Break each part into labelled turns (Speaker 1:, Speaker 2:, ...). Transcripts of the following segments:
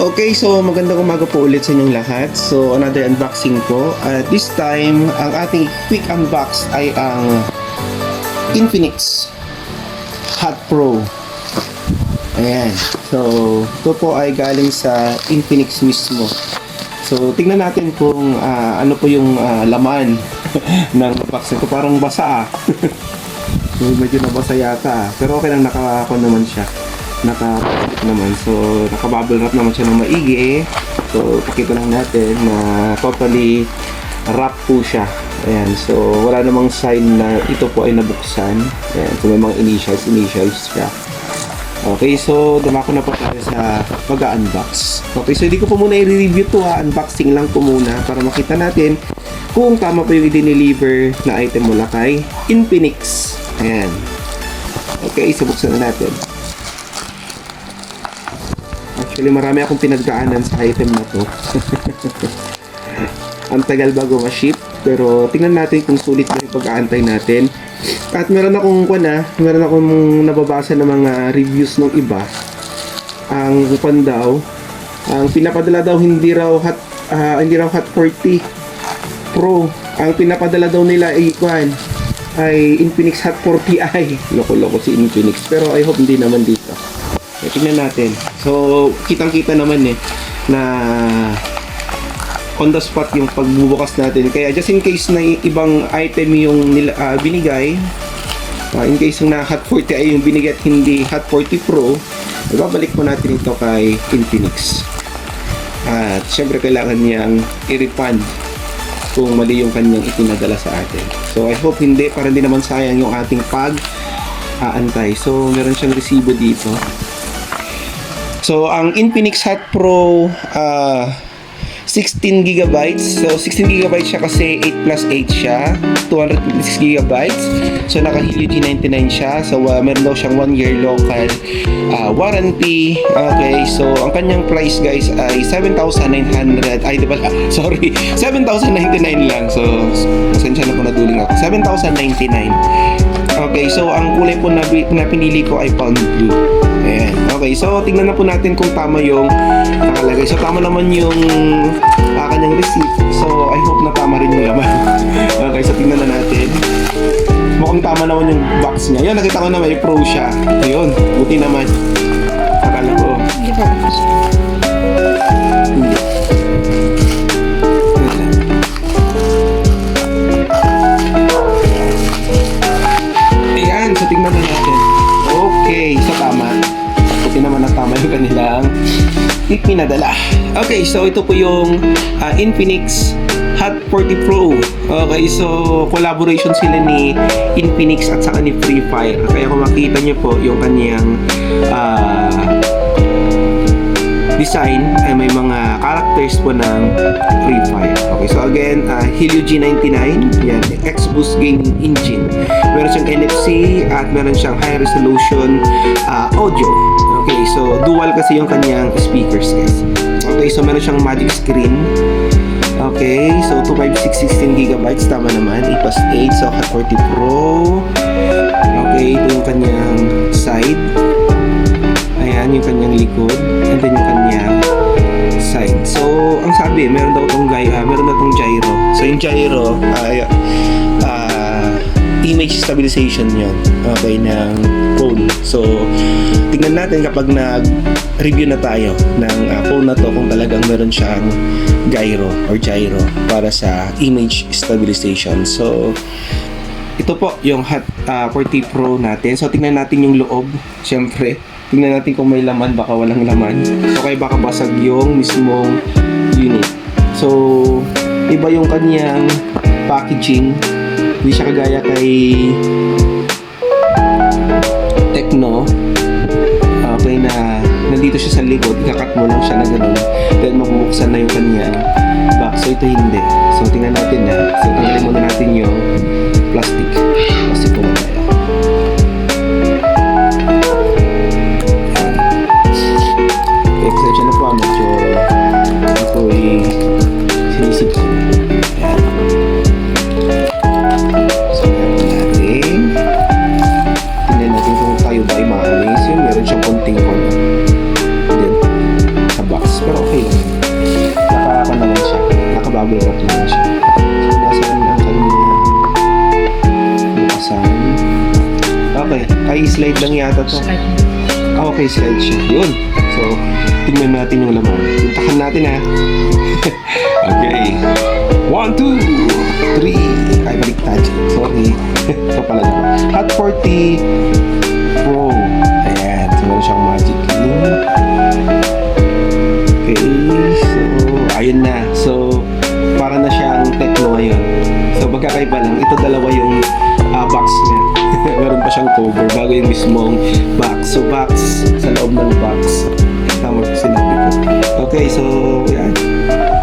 Speaker 1: Okay, so magandang umaga po ulit sa inyong lahat. So, another unboxing po. At this time, ang ating quick unbox ay ang Infinix Hot Pro. Ayan. So, ito po ay galing sa Infinix mismo. So, tingnan natin kung ano po yung laman ng box nito. Parang basa So, medyo nabasa yata. Pero okay lang, naka-ako naman siya. Naka-plastic naman. So, naka-bubble wrap naman siya ng maigi. So, pakita lang natin na totally wrap po siya. Ayan. So, wala namang sign na ito po ay nabuksan. Ayan. So, may mga initials siya. Okay, so dumako na po tayo sa pag-unbox. Okay, so hindi ko po muna i-review to ha. Unboxing lang po muna para makita natin kung tama po yung i-deliver na item mula kay Infinix. Ayan. Okay, so buksan na natin. Actually, marami akong pinagdaanan sa item na to. Ang tagal bago ma-ship. Pero tingnan natin kung sulit na yung pag-aantay natin. At meron akong nababasa ng mga reviews ng iba. Ang daw, ang pinapadala daw hindi raw Hot 40 Pro. Ang pinapadala daw nila ay Infinix Hot 40i. Loko-loko si Infinix. Pero I hope hindi naman dito. Tingnan natin. So, kitang-kita naman na on the spot yung pagbubukas natin. Kaya just in case na ibang item yung binigay, in case na Hot 40 ay yung binigay at hindi Hot 40 Pro, ibabalik po natin ito kay Infinix. At syempre kailangan niyang i-refund kung mali yung kanyang ipinadala sa atin. So, I hope hindi, para hindi naman sayang yung ating pag-aantay. So, meron siyang resibo dito. So, ang Infinix Hot Pro 16GB. So, 16GB siya kasi 8 plus 8 siya. 256GB. So, naka-Helio G99 siya. So, meron daw siyang 1 year local warranty. Okay. So, ang kanyang price guys ay 7,900. Ay, diba? Sorry. 7,099 lang. So, pasensya na po, naduling ako. 7,099. Okay. So, ang kulay po na pinili ko ay palm blue. Ayan. Okay, so tingnan na po natin kung tama yung nakalagay. So tama naman yung kanyang receipt. So I hope na tama rin yung laman. Okay, so tingnan na natin. Mukhang tama naman yung box niya. Yun, nakita ko na may Pro siya. Ayun, buti naman. Akala ko. Hindi. Ayan, so tingnan na natin. Okay, so tama. Buti naman na tama yung kanilang pinadala. Okay, so ito po yung Infinix Hot 40 Pro. Okay, so collaboration sila ni Infinix at saka ni Free Fire. Kaya kung makita nyo po yung kanyang design ay may mga characters po ng Free Fire. Okay, so again, Helio G99, yan, X-Boost gaming engine. Meron siyang NFC at meron siyang high resolution audio. Okay, so dual kasi yung kanyang speakers, guys. Okay, so meron siyang magic screen. Okay, so 256 16GB, tama naman. 8 plus 8, so Hot 40 Pro. Okay, ito yung kanyang side. Ayan, yung kanyang likod. And then yung kanyang side. So, ang sabi, meron daw tong gyro. So, yung gyro ay image stabilization yun. Okay, ng phone. So, tingnan natin kapag nag-review na tayo ng phone na to kung talagang meron siyang gyro para sa image stabilization. So, ito po yung Hot 40 Pro natin. So, tingnan natin yung loob. Siyempre, tingnan natin kung may laman, baka walang laman. So, kaya baka basag yung mismong unit. So, iba yung kanyang packaging. Hindi siya kagaya kay Tecno. Okay, na nandito siya sa likod, ikakat mo lang siya na gano'n. Then mabubuksan na yung kanyang box. So, ito hindi. So, tingnan natin na. So, tanggalin muna natin yung plastic. Plastic po na tayo. Extension na po, medyo ako'y sinisip ko. Ayan. So, tingnan natin kung tayo ba ay ma-amaze yun. Meron siyang konting din sa box. Pero slide lang yata to.
Speaker 2: Slide.
Speaker 1: Ah, okay, slide siya. Yun. So, tingnan natin yung laman. Puntahan natin ha. Okay. 1, 2, 3. Ay, baliktad. Sorry. Ito pala na. Hot 40 Pro. Ayan. So, meron siyang magic ring. Okay. So, ayun na. So, para na siyang Tecno ngayon. So, magkakaiba lang. Ito dalawa yung box niya. Meron pa siyang cover bago yung mismong box. So, box sa loob ng box. Tama po sinabi ko. Okay, so, yan.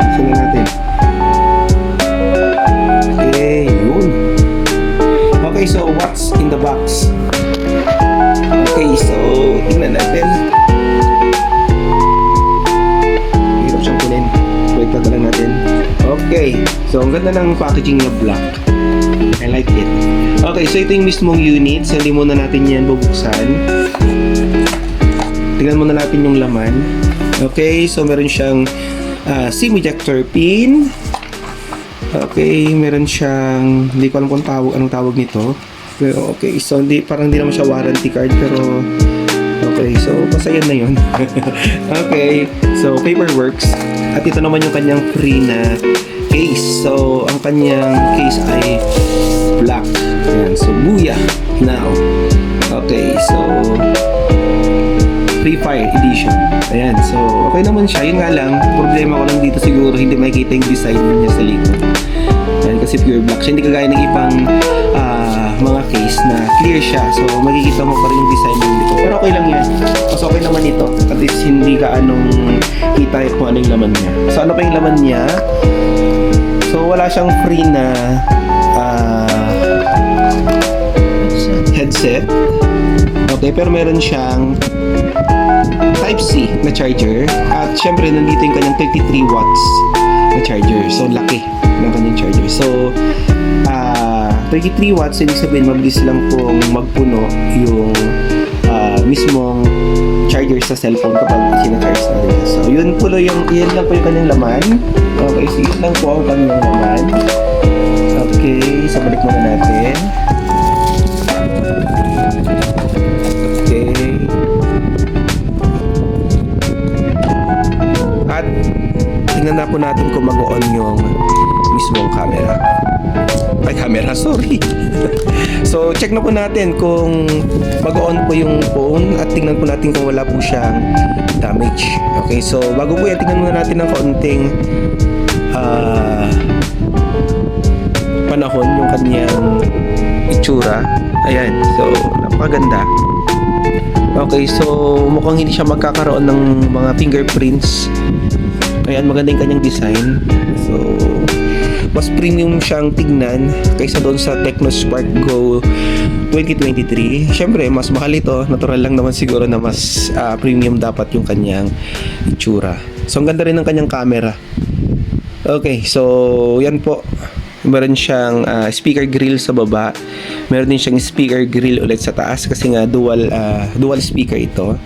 Speaker 1: Buksan na natin. Okay, yun. Okay, so, what's in the box? Okay, so, tingnan natin. Hirap siyang kunin. Wait lang natin. Okay, so, ang ganda ng packaging niya black. I like it. Okay, so ito yung mismong unit. So, hindi muna natin yan bubuksan. Tingnan muna natin yung laman. Okay, so meron siyang SIM ejector pin. Okay, meron siyang, hindi ko alam kung anong tawag nito. Pero okay, so parang hindi naman siya warranty card, pero okay, so basta yan na yun. Okay, so paperworks. At ito naman yung kanyang free na case. So, ang kanyang case ay black. Ayan, so Booyah now. Okay, so Free Fire Edition. Ayan, so okay naman siya. Yun nga lang, problema ko lang dito siguro hindi makikita yung design niya sa likod. Ayan, kasi pure black siya. Hindi kagaya ng ibang mga case na clear siya. So, makikita mo pa rin yung design ng likod. Pero okay lang yan. Mas okay naman ito. At least hindi ka kita kung ano yung laman niya. So, ano pa yung laman niya? So, wala siyang free na headset. Okay, pero meron siyang Type-C na charger. At syempre, nandito yung kanyang 33 watts na charger. So, laki ng kanyang charger. So, 33 watts, ibig sabihin, mabilis lang pong magpuno yung mismong charger sa cellphone kapag sinacharge natin. So, yun lang po yung kanyang laman. Okay, so yun lang po ang kanyang laman. Okay, so balik muna natin. Okay. At tingnan na po natin kung mag-on yung mismong camera. Ay, camera, sorry. So, check na po natin kung mag-on po yung phone at tingnan po natin kung wala po siyang damage. Okay, so bago po yan, tingnan muna natin ng kaunting panahon yung kanyang itsura. Ayan, so napakaganda. Okay, so mukhang hindi siya magkakaroon ng mga fingerprints. Ayan, maganda yung kanyang design. So, mas premium siyang tignan kaysa doon sa Tecno Spark Go 2023. Siyempre, mas mahal ito. Natural lang naman siguro na mas premium dapat yung kanyang itsura. So, ang ganda rin ng kanyang camera. Okay, so yan po. Meron siyang speaker grill sa baba. Meron din siyang speaker grill ulit sa taas kasi nga dual speaker ito.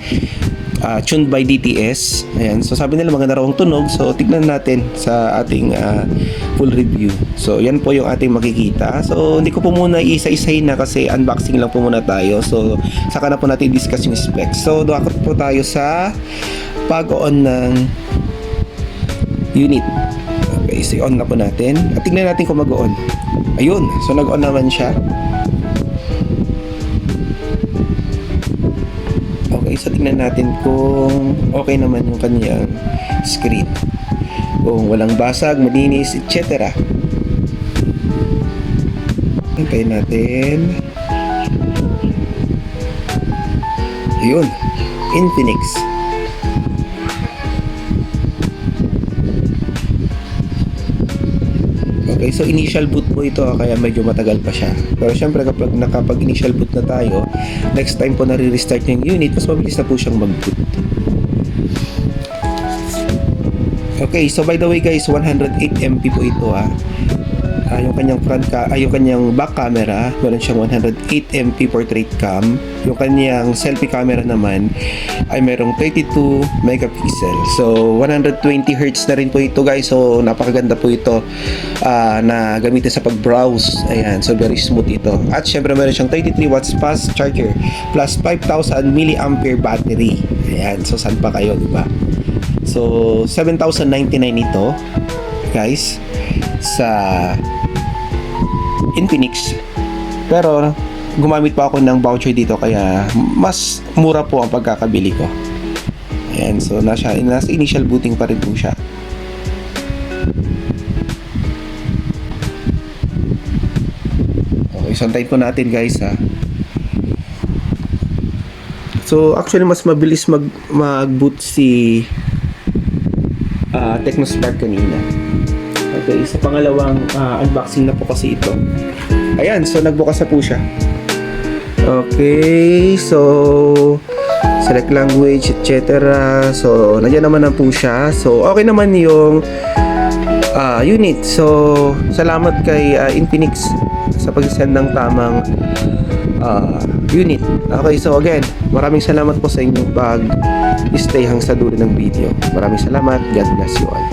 Speaker 1: Tuned by DTS. Ayan. So sabi nila maganda raw ang tunog. So tignan natin sa ating full review. So yan po yung ating makikita. So hindi ko po muna isa-isahin na kasi unboxing lang po muna tayo. So saka na po natin discuss yung specs. So dakot po tayo sa pag-on ng unit. Okay, so on na po natin. At tignan natin kung mag-on. Ayun. So nag-on naman siya. Okay, so tingnan natin kung okay naman yung kanyang screen. Kung walang basag, malinis, etc. Hintayin natin. Ayun. Infinix. Okay, so initial boot po ito kaya medyo matagal pa siya. Pero syempre kapag nakapag-initial boot na tayo, next time po nare-restart yung unit, mas mabilis na po siyang mag-boot. Okay, so by the way guys, 108 MP po ito yung kanyang yung kanyang back camera, meron siyang 108 MP portrait cam. Yung kanyang selfie camera naman ay merong 32 megapixel. So 120 Hz na rin po ito guys. So napakaganda po ito na gamitin sa pag-browse. Ayan, so very smooth ito. At syempre meron siyang 33 watts fast charger plus 5,000 milliampere battery. Ayan, so saan pa kayo, di ba? So 7,099 ito guys sa Infinix, pero gumamit pa ako ng voucher dito kaya mas mura po ang pagkakabili ko. Ayan, so nasa initial booting pa rin po siya. Okay, so antayin po natin guys ha. So actually mas mabilis mag-boot si Tecnospark kanina. Okay, sa pangalawang unboxing na po kasi ito. Ayan, so nagbukas na po siya. Okay, so select language, etc. So nandiyan naman na po siya. So okay naman yung unit. So salamat kay Infinix sa pag-send ng tamang unit. Okay, so again, maraming salamat po sa inyong pag-stay hanggang sa dulo ng video. Maraming salamat. God bless you all.